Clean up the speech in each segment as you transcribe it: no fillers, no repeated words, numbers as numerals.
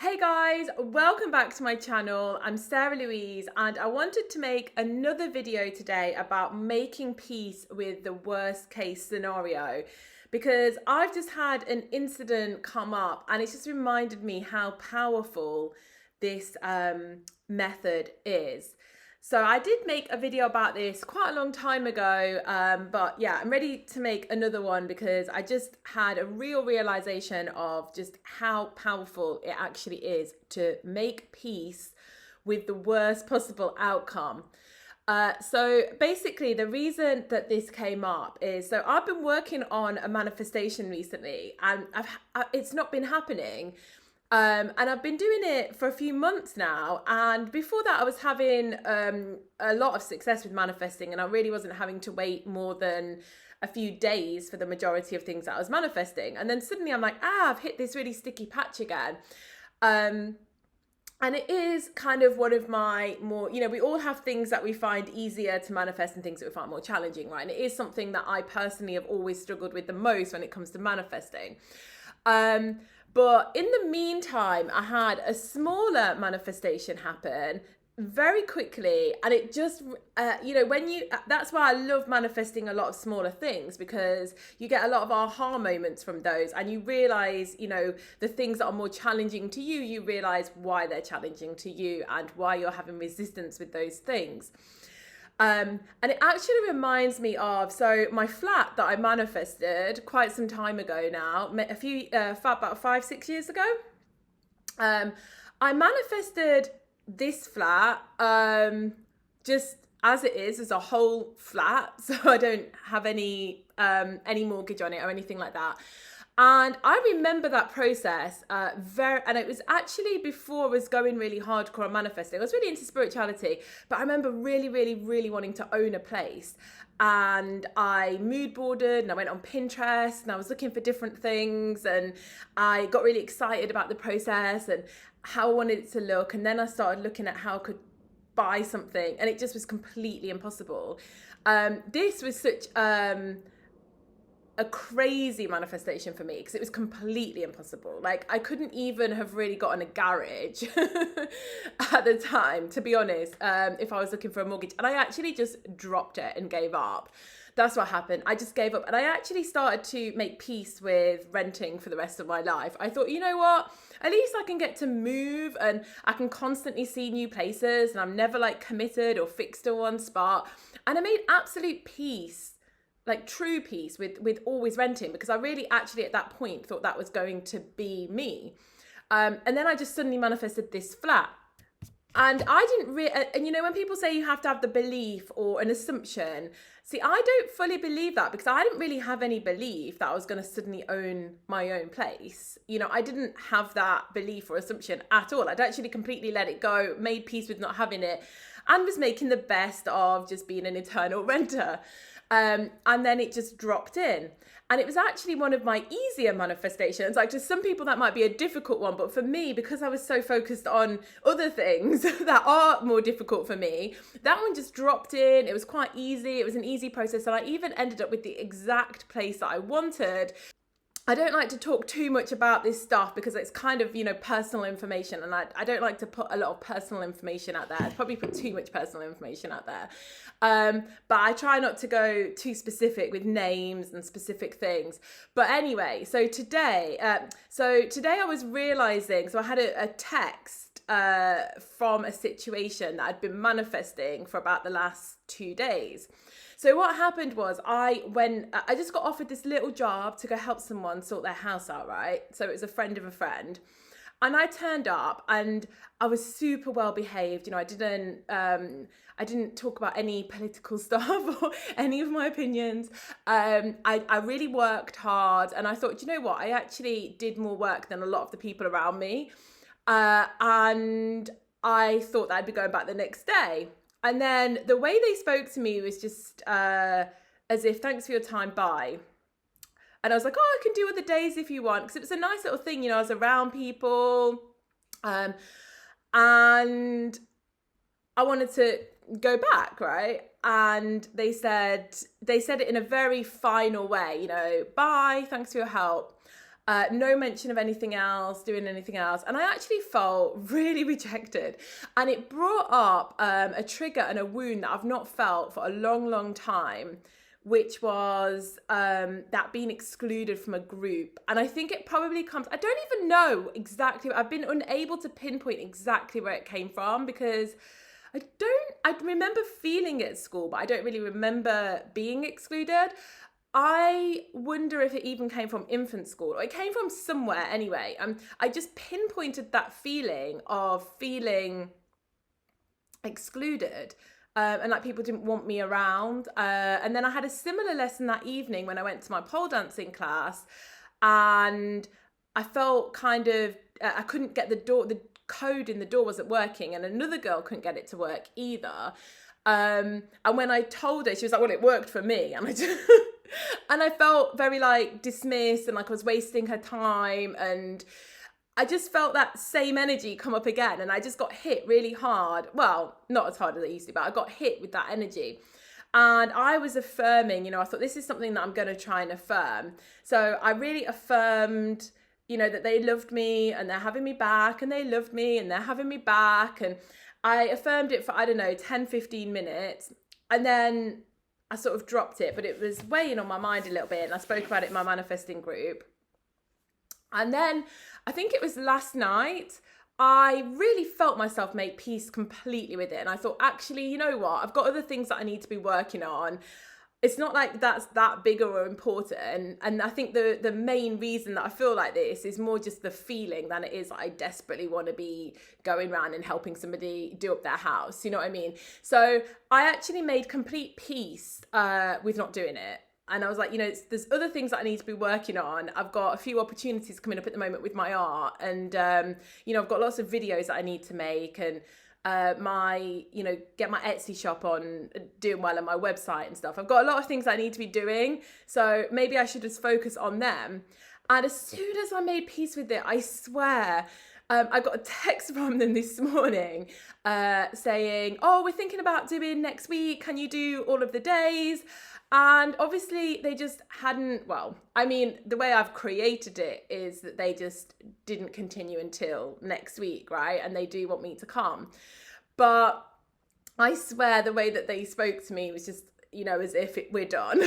Hey guys, welcome back to my channel. I'm Sarah Louise and I wanted to make another video today about making peace with the worst case scenario because I've just had an incident come up and it's just reminded me how powerful this method is. So I did make a video about this quite a long time ago, but yeah, I'm ready to make another one because I just had a real realization of just how powerful it actually is to make peace with the worst possible outcome. So basically, the reason that this came up is so I've been working on a manifestation recently, and it's not been happening. And I've been doing it for a few months now. And before that, I was having a lot of success with manifesting, and I really wasn't having to wait more than a few days for the majority of things that I was manifesting. And then suddenly I'm like, I've hit this really sticky patch again. And it is kind of one of my more, we all have things that we find easier to manifest and things that we find more challenging, right? And it is something that I personally have always struggled with the most when it comes to manifesting. But in the meantime, I had a smaller manifestation happen very quickly. And it just, that's why I love manifesting a lot of smaller things, because you get a lot of aha moments from those and you realize, the things that are more challenging to you, you realize why they're challenging to you and why you're having resistance with those things. And it actually reminds me of, so my flat that I manifested quite some time ago now, about 5-6 years ago. I manifested this flat just as it is, as a whole flat. So I don't have any mortgage on it or anything like that. And I remember that process and it was actually before I was going really hardcore on manifesting. I was really into spirituality, but I remember really, really, really wanting to own a place. And I mood boarded and I went on Pinterest and I was looking for different things and I got really excited about the process and how I wanted it to look. And then I started looking at how I could buy something and it just was completely impossible. This was such a crazy manifestation for me because it was completely impossible. Like, I couldn't even have really gotten a garage at the time, to be honest, if I was looking for a mortgage. And I actually just dropped it and gave up. That's what happened. I just gave up and I actually started to make peace with renting for the rest of my life. I thought, you know what? At least I can get to move and I can constantly see new places and I'm never like committed or fixed to one spot. And I made absolute peace, like true peace with always renting, because I really actually at that point thought that was going to be me. And then I just suddenly manifested this flat. And I didn't really, and when people say you have to have the belief or an assumption, see, I don't fully believe that because I didn't really have any belief that I was going to suddenly own my own place. I didn't have that belief or assumption at all. I'd actually completely let it go, made peace with not having it, and was making the best of just being an eternal renter. And then it just dropped in. And it was actually one of my easier manifestations. Like, to some people that might be a difficult one, but for me, because I was so focused on other things that are more difficult for me, that one just dropped in. It was quite easy. It was an easy process. And I even ended up with the exact place that I wanted. I don't like to talk too much about this stuff because it's kind of, personal information. And I don't like to put a lot of personal information out there. I'd probably put too much personal information out there. But I try not to go too specific with names and specific things. But anyway, so today I was realizing, so I had a text from a situation that I'd been manifesting for about the last 2 days. So what happened was I just got offered this little job to go help someone sort their house out, right? So it was a friend of a friend. And I turned up and I was super well behaved. I didn't talk about any political stuff or any of my opinions. I really worked hard and I thought, you know what? I actually did more work than a lot of the people around me. And I thought that I'd be going back the next day. And then the way they spoke to me was just as if, thanks for your time, bye. And I was like, oh, I can do other days if you want. Because it was a nice little thing, I was around people. And I wanted to go back, right? And they said it in a very final way, bye, thanks for your help. No mention of anything else, doing anything else. And I actually felt really rejected. And it brought up a trigger and a wound that I've not felt for a long, long time, which was that being excluded from a group. And I think it probably comes, I don't even know exactly, I've been unable to pinpoint exactly where it came from, because I remember feeling it at school, but I don't really remember being excluded. I wonder if it even came from infant school, or it came from somewhere anyway. I just pinpointed that feeling of feeling excluded, and like people didn't want me around. And then I had a similar lesson that evening when I went to my pole dancing class, and I felt kind of, I couldn't get the code in the door wasn't working, and another girl couldn't get it to work either. And when I told her, she was like, well, it worked for me. And I just, and I felt very like dismissed and like I was wasting her time. And I just felt that same energy come up again. And I just got hit really hard. Well, not as hard as I used to, but I got hit with that energy. And I was affirming, I thought this is something that I'm going to try and affirm. So I really affirmed, that they loved me and they're having me back, and they loved me and they're having me back. And I affirmed it for, 10, 15 minutes. And then I sort of dropped it, but it was weighing on my mind a little bit. And I spoke about it in my manifesting group. And then I think it was last night, I really felt myself make peace completely with it. And I thought, actually, you know what? I've got other things that I need to be working on. It's not like that's that big or important. And I think the main reason that I feel like this is more just the feeling than it is I desperately want to be going around and helping somebody do up their house. You know what I mean? So I actually made complete peace with not doing it. And I was like, there's other things that I need to be working on. I've got a few opportunities coming up at the moment with my art. And, I've got lots of videos that I need to make, and get my Etsy shop on, doing well on my website and stuff. I've got a lot of things I need to be doing. So maybe I should just focus on them. And as soon as I made peace with it, I swear, I got a text from them this morning saying, oh, we're thinking about doing next week. Can you do all of the days? And obviously they just hadn't, the way I've created it is that they just didn't continue until next week, right? And they do want me to come. But I swear the way that they spoke to me was just, as if we're done.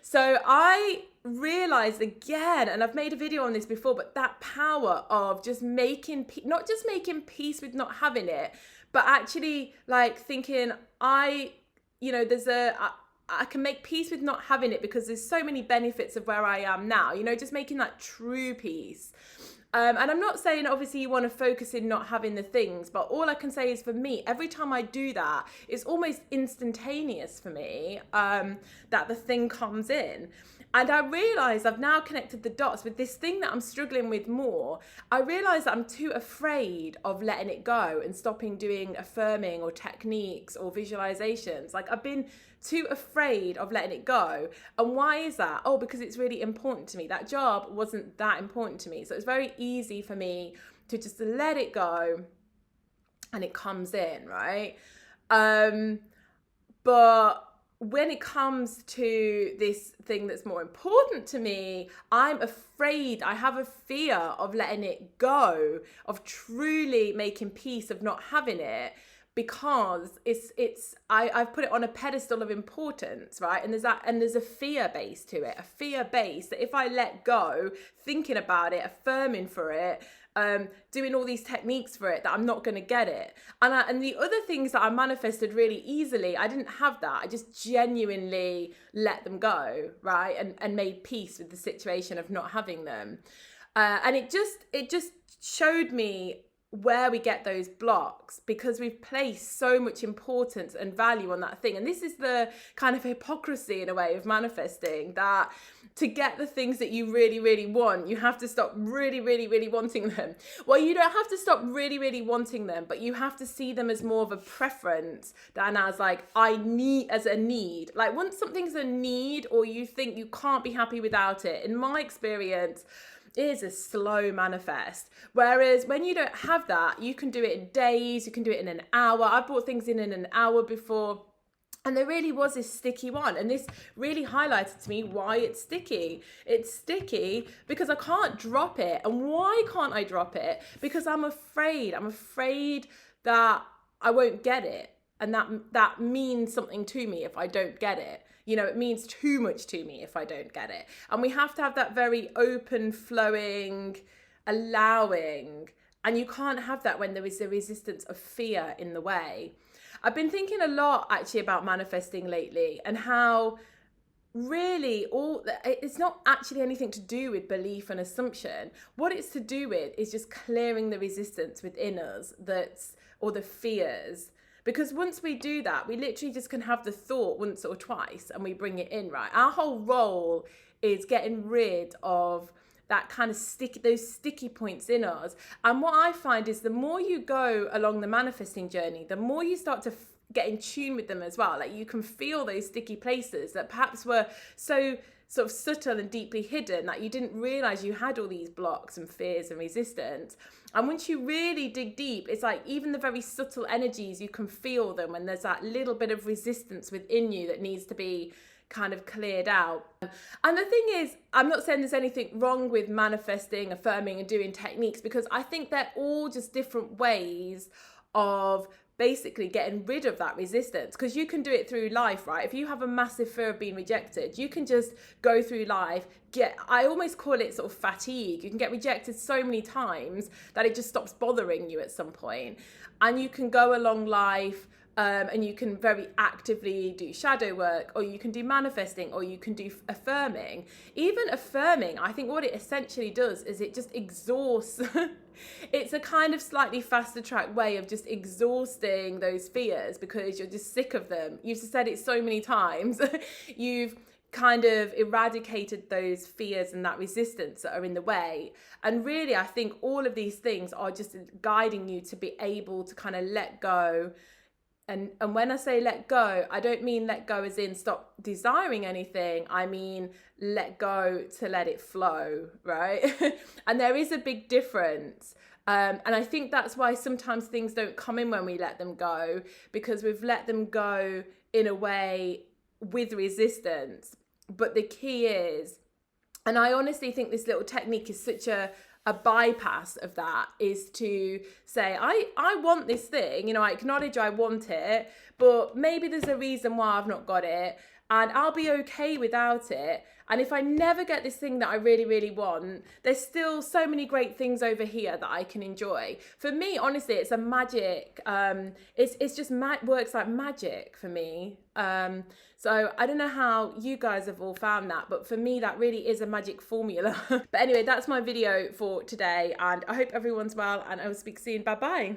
So I realized again, and I've made a video on this before, but that power of just not just making peace with not having it, but actually like thinking I can make peace with not having it because there's so many benefits of where I am now, just making that true peace. And I'm not saying obviously you want to focus in not having the things, but all I can say is for me, every time I do that, it's almost instantaneous for me that the thing comes in. And I realise I've now connected the dots with this thing that I'm struggling with more. I realise that I'm too afraid of letting it go and stopping doing affirming or techniques or visualizations. Like I've been too afraid of letting it go. And why is that? Oh, because it's really important to me. That job wasn't that important to me. So it's very easy for me to just let it go and it comes in, right? But when it comes to this thing that's more important to me, I'm afraid, I have a fear of letting it go, of truly making peace of not having it, because I've put it on a pedestal of importance, right? And there's a fear base to it, a fear base that if I let go, thinking about it, affirming for it, doing all these techniques for it, that I'm not going to get it. And the other things that I manifested really easily, I didn't have that. I just genuinely let them go, right? And made peace with the situation of not having them. And it just showed me where we get those blocks, because we've placed so much importance and value on that thing. And this is the kind of hypocrisy in a way of manifesting, that to get the things that you really, really want, you have to stop really, really, really wanting them. Well, you don't have to stop really, really wanting them, but you have to see them as more of a preference than as like, as a need. Like once something's a need, or you think you can't be happy without it, in my experience, is a slow manifest. Whereas when you don't have that, you can do it in days, you can do it in an hour. I've bought things in an hour before. And there really was this sticky one. And this really highlighted to me why it's sticky. It's sticky because I can't drop it. And why can't I drop it? Because I'm afraid. I'm afraid that I won't get it. And that means something to me if I don't get it. You know, it means too much to me if I don't get it. And we have to have that very open, flowing, allowing. And you can't have that when there is the resistance of fear in the way. I've been thinking a lot actually about manifesting lately, and how really it's not actually anything to do with belief and assumption. What it's to do with is just clearing the resistance within us, or the fears. Because once we do that, we literally just can have the thought once or twice and we bring it in, right? Our whole role is getting rid of that kind of those sticky points in us. And what I find is the more you go along the manifesting journey, the more you start to get in tune with them as well. Like you can feel those sticky places that perhaps were so sort of subtle and deeply hidden that you didn't realize you had all these blocks and fears and resistance. And once you really dig deep, it's like even the very subtle energies, you can feel them when there's that little bit of resistance within you that needs to be kind of cleared out. And the thing is, I'm not saying there's anything wrong with manifesting, affirming and doing techniques, because I think they're all just different ways of basically getting rid of that resistance. Because you can do it through life, right? If you have a massive fear of being rejected, you can just go through life, I almost call it sort of fatigue. You can get rejected so many times that it just stops bothering you at some point. And you can go along life and you can very actively do shadow work, or you can do manifesting, or you can do affirming. Even affirming, I think what it essentially does is it just exhausts. It's a kind of slightly faster track way of just exhausting those fears because you're just sick of them. You've said it so many times. You've kind of eradicated those fears and that resistance that are in the way. And really, I think all of these things are just guiding you to be able to kind of let go. And when I say let go, I don't mean let go as in stop desiring anything. I mean let go to let it flow, right? And there is a big difference. And I think that's why sometimes things don't come in when we let them go, because we've let them go in a way with resistance. But the key is, and I honestly think this little technique is such a bypass of that, is to say, I want this thing, you know, I acknowledge I want it, but maybe there's a reason why I've not got it, and I'll be okay without it. And if I never get this thing that I really, really want, there's still so many great things over here that I can enjoy. For me, honestly, it's a magic. It's just works like magic for me. So I don't know how you guys have all found that, but for me, that really is a magic formula. But anyway, that's my video for today, and I hope everyone's well, and I will speak soon. Bye bye.